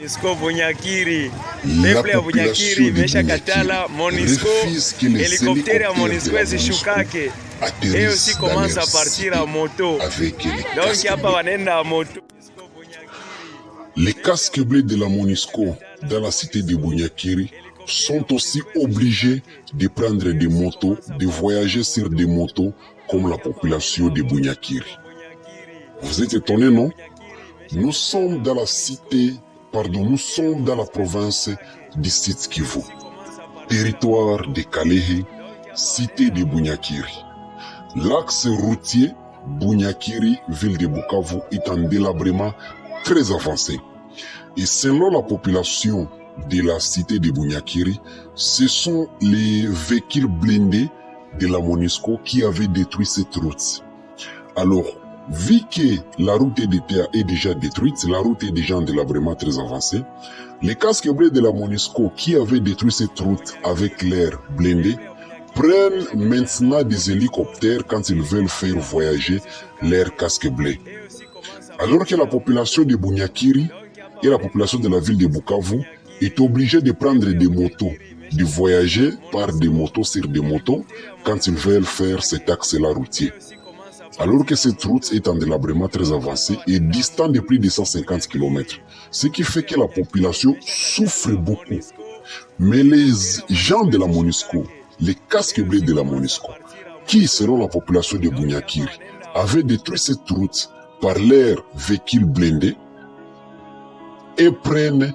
MONUSCO Bunyakiri, La peple ya Bunyakiri population de imeshakatala MONUSCO, refuse que les helikopteri ya hélicoptères MONUSCO de la zishukake. atterrissent Hiyo si dans commence leur à partir cité à moto. avec les Donc casques hapa bleus. wanaenda moto. Les casques bleus de la MONUSCO dans la cité de Bunyakiri sont aussi obligés de prendre des motos, de voyager sur des motos comme la population de Bunyakiri. Vous êtes étonnés, non? Nous sommes dans la cité, nous sommes dans la province du Sud Kivu, territoire de Kalehe, cité de Bunyakiri. L'axe routier Bunyakiri, ville de Bukavu, est en délabrement très avancé. Et selon la population de la cité de Bunyakiri, ce sont les véhicules blindés de la MONUSCO qui avaient détruit cette route. Alors, vu que la route est déjà détruite, la route est déjà en délabrement très avancé, les casques bleus de la MONUSCO qui avaient détruit cette route avec l'air blindé prennent maintenant des hélicoptères quand ils veulent faire voyager leurs casques bleus. Alors que la population de Bunyakiri et la population de la ville de Bukavu est obligée de prendre des motos, de voyager par des motos sur des motos quand ils veulent faire cet axe-là routier. Alors que cette route est en délabrement très avancé et distant de plus de 150 km. Ce qui fait que la population souffre beaucoup. Mais les gens de la MONUSCO, les casques bleus de la MONUSCO, qui selon la population de Bunyakiri, avaient détruit cette route par leurs véhicules blindés et prennent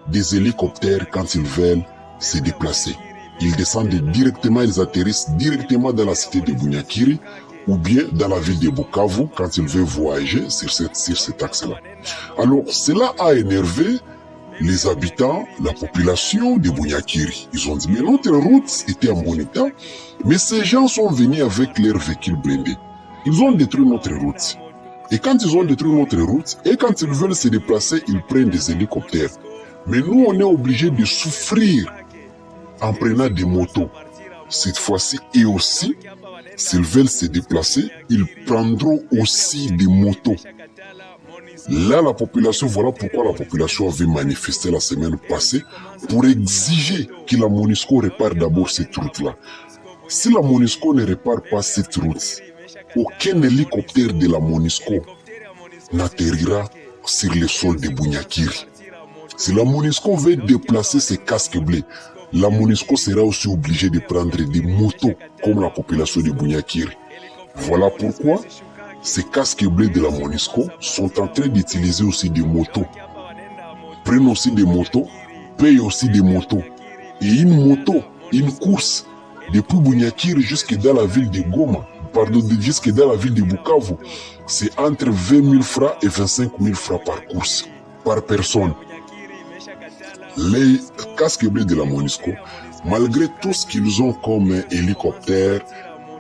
des hélicoptères quand ils veulent se déplacer. Ils descendent directement, ils atterrissent directement dans la cité de Bunyakiri ou bien dans la ville de Bukavu quand ils veulent voyager sur cet axe-là. Alors, cela a énervé les habitants, la population de Bunyakiri. Ils ont dit, mais notre route était en bon état, mais ces gens sont venus avec leurs véhicules blindés. Ils ont détruit notre route. Et quand ils ont détruit notre route, et quand ils veulent se déplacer, ils prennent des hélicoptères. Mais nous, on est obligés de souffrir en prenant des motos. Cette fois-ci, et aussi, s'ils veulent se déplacer, ils prendront aussi des motos. Là, la population, voilà pourquoi la population avait manifesté la semaine passée pour exiger que la MONUSCO répare d'abord cette route-là. Si la MONUSCO ne répare pas cette route, aucun hélicoptère de la MONUSCO n'atterrira sur le sol de Bunyakiri. Si la MONUSCO veut déplacer ses casques bleus, la MONUSCO sera aussi obligée de prendre des motos comme la population de Bunyakiri. Voilà pourquoi ces casques bleus de la MONUSCO sont en train d'utiliser aussi des motos. Prennent aussi des motos, payent aussi des motos. Et une moto, une course, depuis Bunyakiri jusque dans la ville de Goma, jusque dans la ville de Bukavu, c'est entre 20 000 francs et 25 000 francs par course, par personne. Les casques bleus de la MONUSCO, malgré tout ce qu'ils ont comme hélicoptères,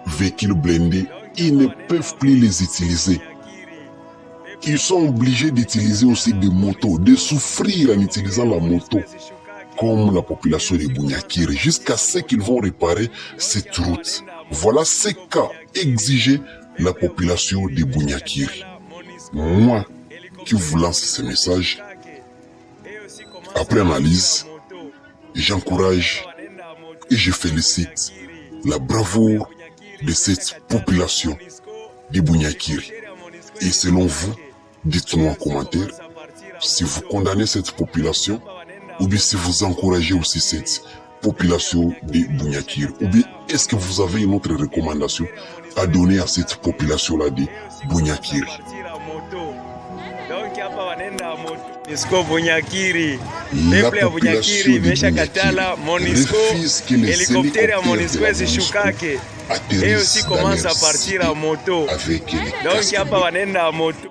véhicules blindés, ils ne peuvent plus les utiliser. Ils sont obligés d'utiliser aussi des motos, de souffrir en utilisant la moto, comme la population de Bunyakiri, jusqu'à ce qu'ils vont réparer cette route. Voilà ce qu'a exigé la population de Bunyakiri. Moi, qui vous lance ce message, après analyse, j'encourage et je félicite la bravoure de cette population de Bunyakiri. Et selon vous, dites-moi en commentaire si vous condamnez cette population ou bien si vous encouragez aussi cette population de Bunyakiri. Ou bien est-ce que vous avez une autre recommandation à donner à cette population-là de Bunyakiri? MONUSCO Bunyakiri, La peple ya Bunyakiri imeshakatala MONUSCO, refuse que les helikopteri ya hélicoptères MONUSCO de la zishukake. Hiyo atterrissent si dans commence leur à partir cité à moto. avec les Donc casques hapa bleus. wanaenda moto.